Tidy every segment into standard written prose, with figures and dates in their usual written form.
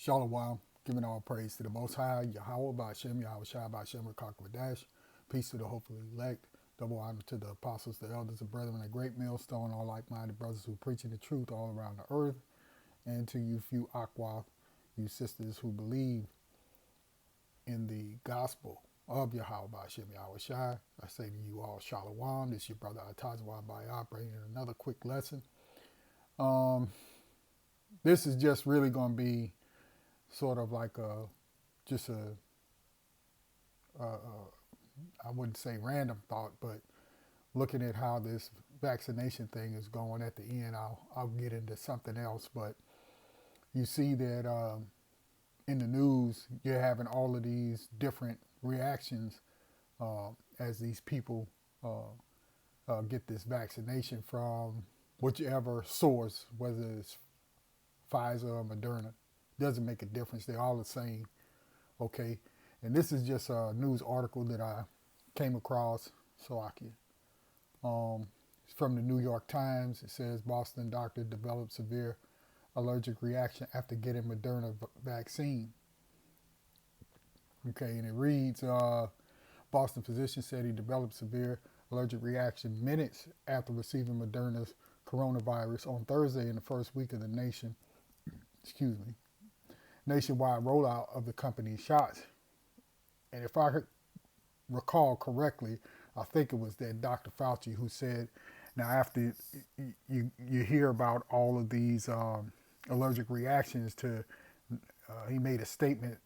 Shalom, giving all praise to the Most High, Yahweh, Ba'ashem, Yahweh Shai, Ba'ashem, Rakak, peace to the hopefully elect, double honor to the apostles, the elders, the brethren, a great millstone, all like-minded brothers who preaching the truth all around the earth, and to you few Aqua, you sisters who believe in the gospel of Yahweh, Ba'ashem, Yahweh Shai. I say to you all, Shalom, this is your brother Atazwa Bayah, bringing another quick lesson. This is just really going to be sort of like just I wouldn't say random thought, but looking at how this vaccination thing is going at the end, I'll get into something else. But you see that in the news, you're having all of these different reactions as these people get this vaccination from whichever source, whether it's Pfizer or Moderna. Doesn't make a difference. They're all the same. Okay. And this is just a news article that I came across. It's from the New York Times. It says Boston doctor developed severe allergic reaction after getting Moderna vaccine. Okay. And it reads, Boston physician said he developed severe allergic reaction minutes after receiving Moderna's coronavirus on Thursday in the first week of the nationwide rollout of the company's shots. And if I recall correctly, I think it was that Dr. Fauci who said, now after you hear about all of these allergic reactions to, he made a statement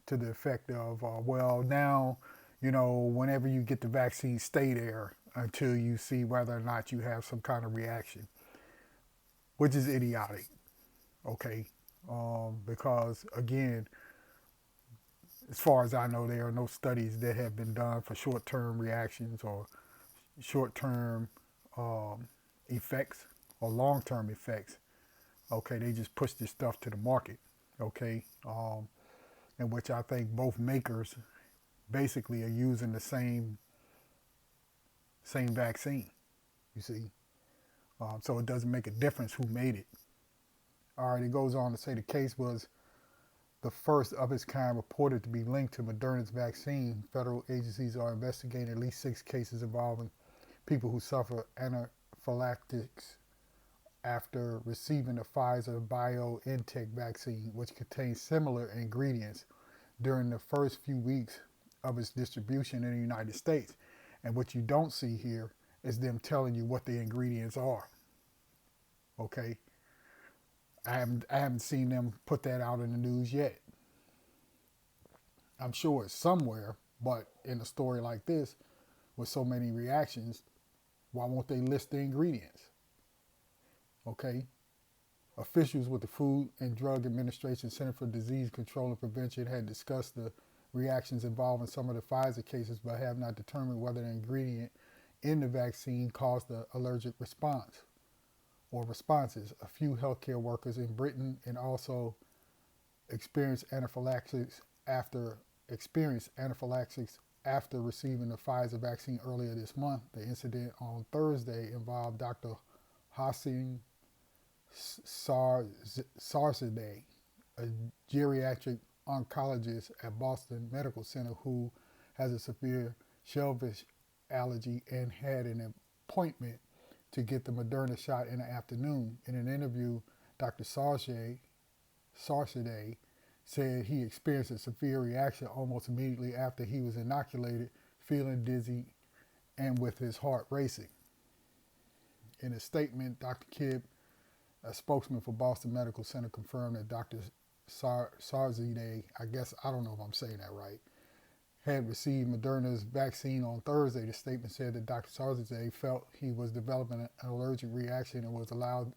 to the effect of, well, now, whenever you get the vaccine, stay there until you see whether or not you have some kind of reaction, which is idiotic, okay? Because, again, as far as I know, there are no studies that have been done for short-term reactions or short-term effects or long-term effects. Okay, they just push this stuff to the market, okay, in which I think both makers basically are using the same vaccine, you see. So it doesn't make a difference who made it. All right, it goes on to say the case was the first of its kind reported to be linked to Moderna's vaccine. Federal agencies are investigating at least 6 cases involving people who suffer anaphylaxis after receiving the Pfizer BioNTech vaccine, which contains similar ingredients during the first few weeks of its distribution in the United States. And what you don't see here is them telling you what the ingredients are. Okay? I haven't seen them put that out in the news yet. I'm sure it's somewhere, but in a story like this, with so many reactions, why won't they list the ingredients? Okay? Officials with the Food and Drug Administration Center for Disease Control and Prevention had discussed the reactions involving some of the Pfizer cases, but have not determined whether the ingredient in the vaccine caused the allergic response or responses. A few healthcare workers in Britain and also experienced anaphylaxis after receiving the Pfizer vaccine earlier this month. The incident on Thursday involved Dr. Hassan Sarzadeh, a geriatric oncologist at Boston Medical Center who has a severe shellfish allergy and had an appointment to get the Moderna shot in the afternoon. In an interview, Dr. Sarzadeh said he experienced a severe reaction almost immediately after he was inoculated, feeling dizzy and with his heart racing. In a statement, Dr. Kibb, a spokesman for Boston Medical Center, confirmed that Dr. Sarzadeh, I don't know if I'm saying that right, had received Moderna's vaccine on Thursday. The statement said that Dr. Sarzadeh felt he was developing an allergic reaction and was allowed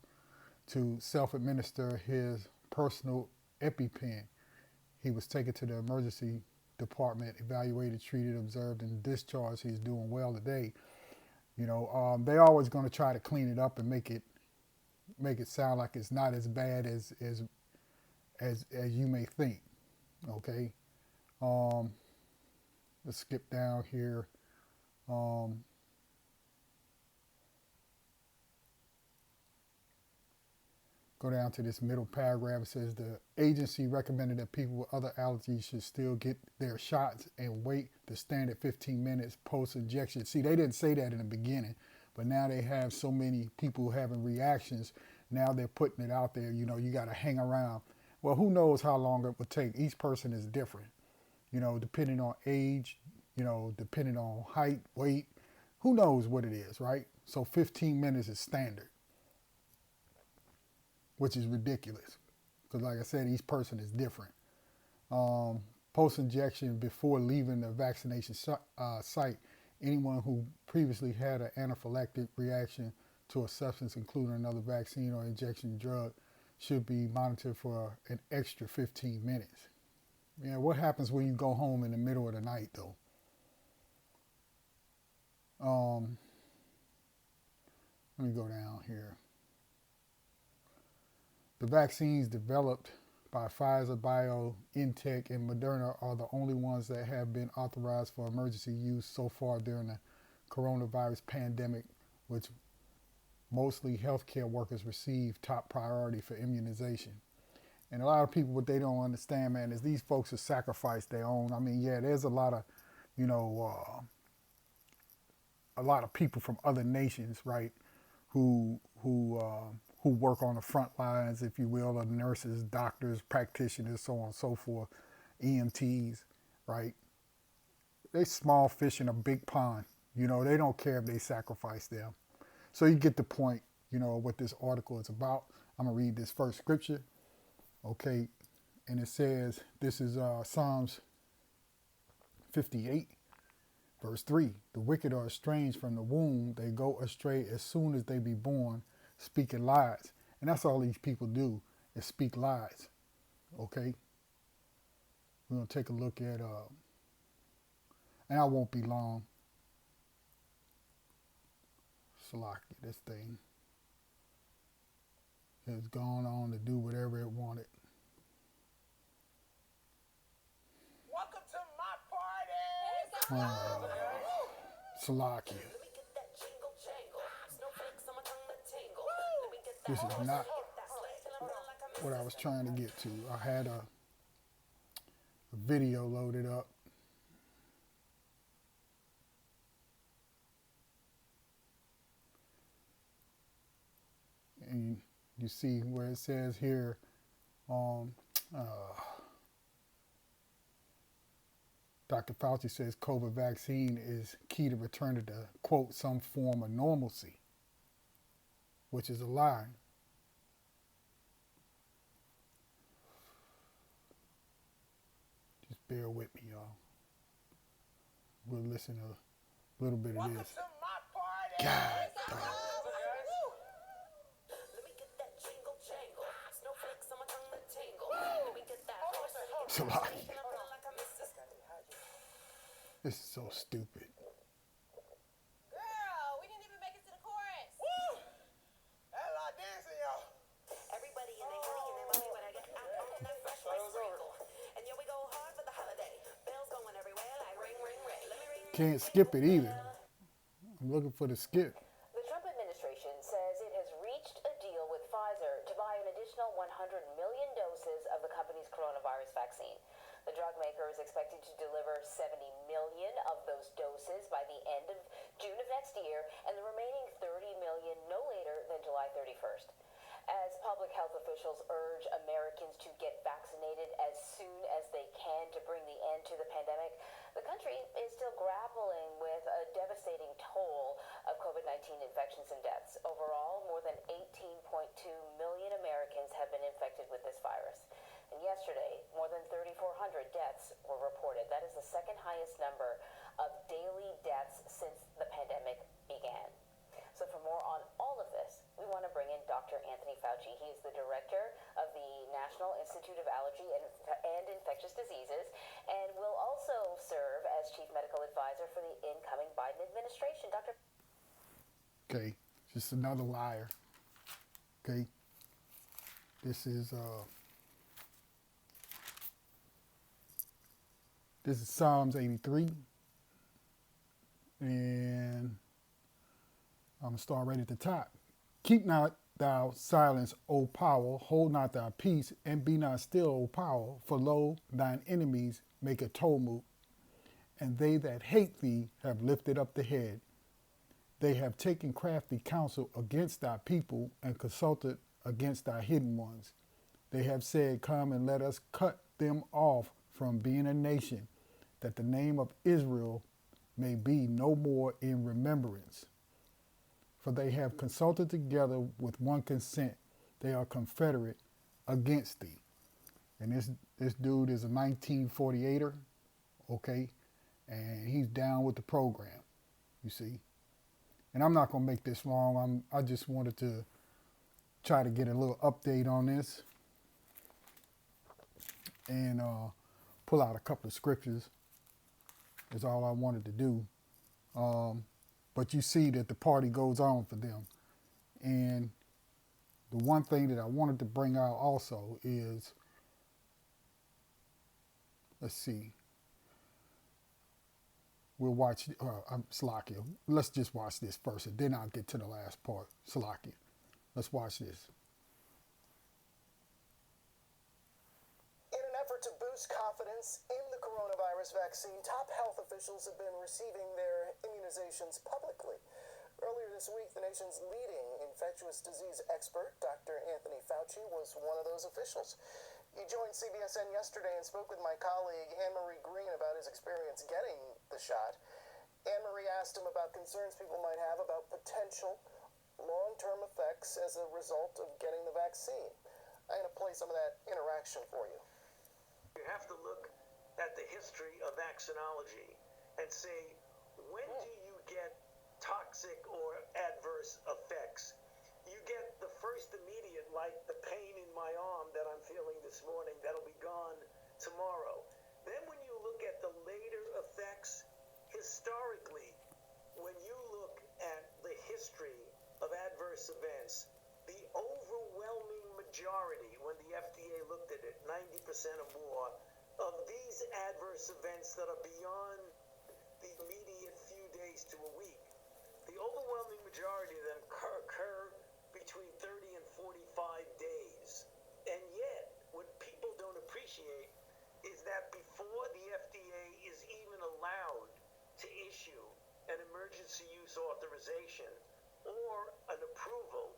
to self-administer his personal EpiPen. He was taken to the emergency department, evaluated, treated, observed, and discharged. He's doing well today. They're always going to try to clean it up and make it sound like it's not as bad as you may think. Okay. Let's skip down here. Go down to this middle paragraph. It says the agency recommended that people with other allergies should still get their shots and wait the standard 15 minutes post-injection. See, they didn't say that in the beginning, but now they have so many people having reactions. Now they're putting it out there. You got to hang around. Well, who knows how long it would take? Each person is different, depending on age, depending on height, weight. Who knows what it is, right? So 15 minutes is standard, which is ridiculous. Because like I said, each person is different. Post-injection, before leaving the vaccination site, anyone who previously had an anaphylactic reaction to a substance, including another vaccine or injection drug, should be monitored for an extra 15 minutes. Yeah, what happens when you go home in the middle of the night, though? Let me go down here. The vaccines developed by Pfizer, BioNTech, and Moderna are the only ones that have been authorized for emergency use so far during the coronavirus pandemic, which mostly healthcare workers receive top priority for immunization. And a lot of people, what they don't understand, man, is these folks have sacrificed their own. I mean, yeah, there's a lot of, a lot of people from other nations, right, who work on the front lines, if you will, of nurses, doctors, practitioners, so on and so forth, EMTs, right? They small fish in a big pond. They don't care if they sacrifice them. So you get the point, what this article is about. I'm going to read this first scripture, okay? And it says, this is Psalms 58, verse 3. The wicked are estranged from the womb. They go astray as soon as they be born, speaking lies. And that's all these people do, is speak lies, okay? We're going to take a look at, and I won't be long. Salaki, this thing has gone on to do whatever it wanted. Welcome to my party! Salaki. This is not what I was trying to get to. I had a video loaded up. And you see where it says here, Dr. Fauci says COVID vaccine is key to returning to, quote, some form of normalcy, which is a lie. Just bear with me, y'all. We'll listen to a little bit of this. God, dog. It's a lie. This is so stupid. Girl, we didn't even make it to the chorus. Woo! That's a lot of dancing, y'all. Everybody in their honey and their money when I get out on that fresh sprinkle. And here we go hard for the holiday. Bells going everywhere like ring, ring, ring. Let me ring. Can't skip it either. I'm looking for the skip. The Trump administration says it has reached a deal with Pfizer to buy an additional 100 million doses of the company's coronavirus vaccine. The drug maker is expected to deliver 70 million of those doses by the end of June of next year, and the remaining 30 million no later than July 31st. As public health officials urge Americans to get vaccinated as soon as they can to bring the end to the pandemic, the country is still grappling with a devastating toll of COVID-19 infections and deaths. Overall, more than 18.2 million Americans have been infected with this virus. And yesterday, more than 3,400 deaths were reported. That is the second highest number of daily deaths since the pandemic began. So for more on all of this, we want to bring in Dr. Anthony Fauci. He is the director of the National Institute of Allergy and Infectious Diseases, and will also serve as chief medical advisor for the incoming Biden administration. Dr. Okay, just another liar. Okay, this is Psalms 83, and I'm gonna start right at the top. Keep not thou silence, O power, hold not thy peace, and be not still, O power, for lo, thine enemies make a tumult, and they that hate thee have lifted up the head. They have taken crafty counsel against thy people, and consulted against thy hidden ones. They have said, come and let us cut them off from being a nation, that the name of Israel may be no more in remembrance. For they have consulted together with one consent. They are confederate against thee. And this dude is a 1948er, okay? And he's down with the program, you see. And I'm not going to make this long. I just wanted to try to get a little update on this and pull out a couple of scriptures. Is all I wanted to do. But you see that the party goes on for them. And the one thing that I wanted to bring out also is, let's see. We'll watch, Salakia. Let's just watch this first, and then I'll get to the last part. Salakia. Let's watch this. In an effort to boost confidence in the coronavirus vaccine, top health officials have been receiving their immunizations publicly. Earlier this week, the nation's leading infectious disease expert, Dr. Anthony Fauci, was one of those officials. He joined CBSN yesterday and spoke with my colleague Anne-Marie Green about his experience getting the shot. Anne-Marie asked him about concerns people might have about potential long-term effects as a result of getting the vaccine. I'm going to play some of that interaction for you. You have to look at the history of vaccinology and say, when do you get toxic or adverse effects? You get the first immediate, like the pain in my arm that I'm feeling this morning, that'll be gone tomorrow. Then when you look at the later effects, historically, when you look at the history of adverse events, the overwhelming majority, when the FDA looked at it, 90% or more, of these adverse events that are beyond the immediate few days to a week, the overwhelming majority of them occur between 30 and 45 days. And yet, what people don't appreciate is that before the FDA is even allowed to issue an emergency use authorization or an approval,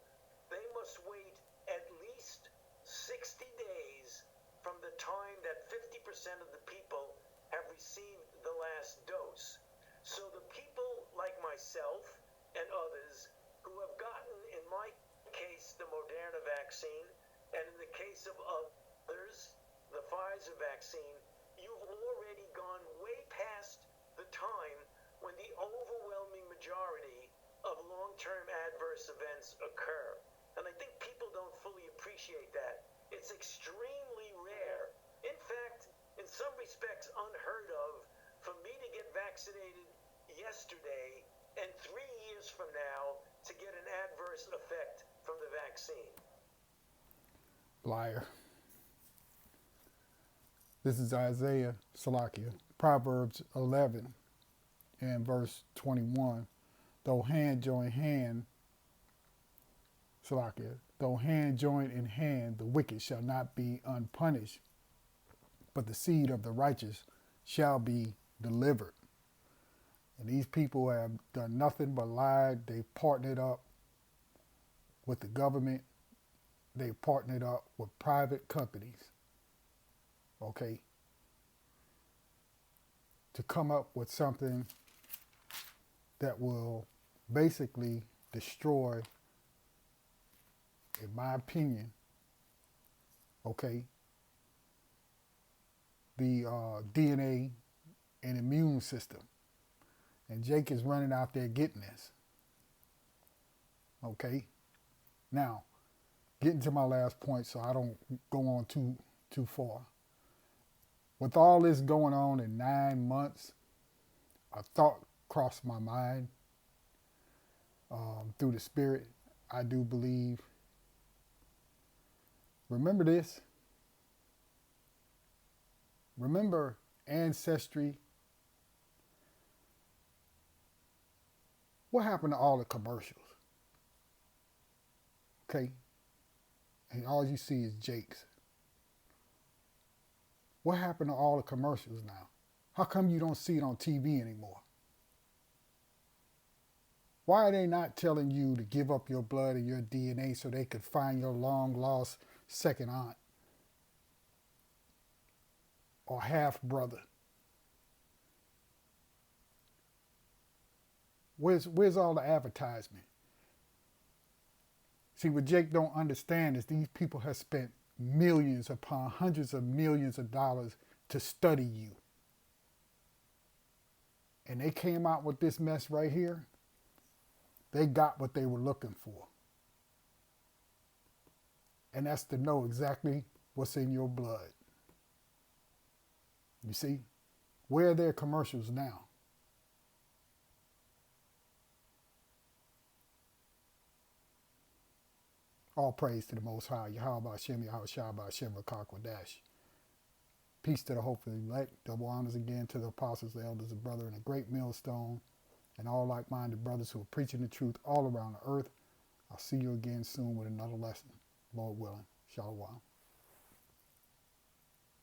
they must wait at least 60 days from the time that 50% of the people have received the last dose. So the people like myself and others who have gotten, in my case, the Moderna vaccine, and in the case of others, the Pfizer vaccine, you've already gone way past the time when the overwhelming majority of long-term adverse events occur. And I think people don't fully appreciate that. It's extremely rare. In fact, in some respects unheard of, for me to get vaccinated yesterday and 3 years from now to get an adverse effect from the vaccine. Liar. This is Isaiah, Salakia, Proverbs 11 and verse 21. Though hand join hand, Salakia, though hand join in hand, the wicked shall not be unpunished, but the seed of the righteous shall be delivered. And these people have done nothing but lied. They've partnered up with the government. They've partnered up with private companies, okay, to come up with something that will basically destroy, in my opinion, okay, the DNA and immune system. And Jake is running out there getting this. Okay? Now, getting to my last point so I don't go on too far. With all this going on in 9 months, a thought crossed my mind through the Spirit. I do believe. Remember this. Remember Ancestry. What happened to all the commercials? okay? And all you see is Jake's. What happened to all the commercials now? How come you don't see it on TV anymore? Why are they not telling you to give up your blood and your DNA so they could find your long lost second aunt or half brother? Where's all the advertisement? See, what Jake don't understand is these people have spent millions upon hundreds of millions of dollars to study you. And they came out with this mess right here. They got what they were looking for. And that's to know exactly what's in your blood. You see? Where are their commercials now? All praise to the Most High, Yahweh Hashem, Yahweh Shabbat, Hashem, Rakakwadash. Peace to the hopefully elect. Double honors again to the apostles, the elders, the brother, and a great millstone, and all like-minded brothers who are preaching the truth all around the earth. I'll see you again soon with another lesson, Lord willing. Shalom.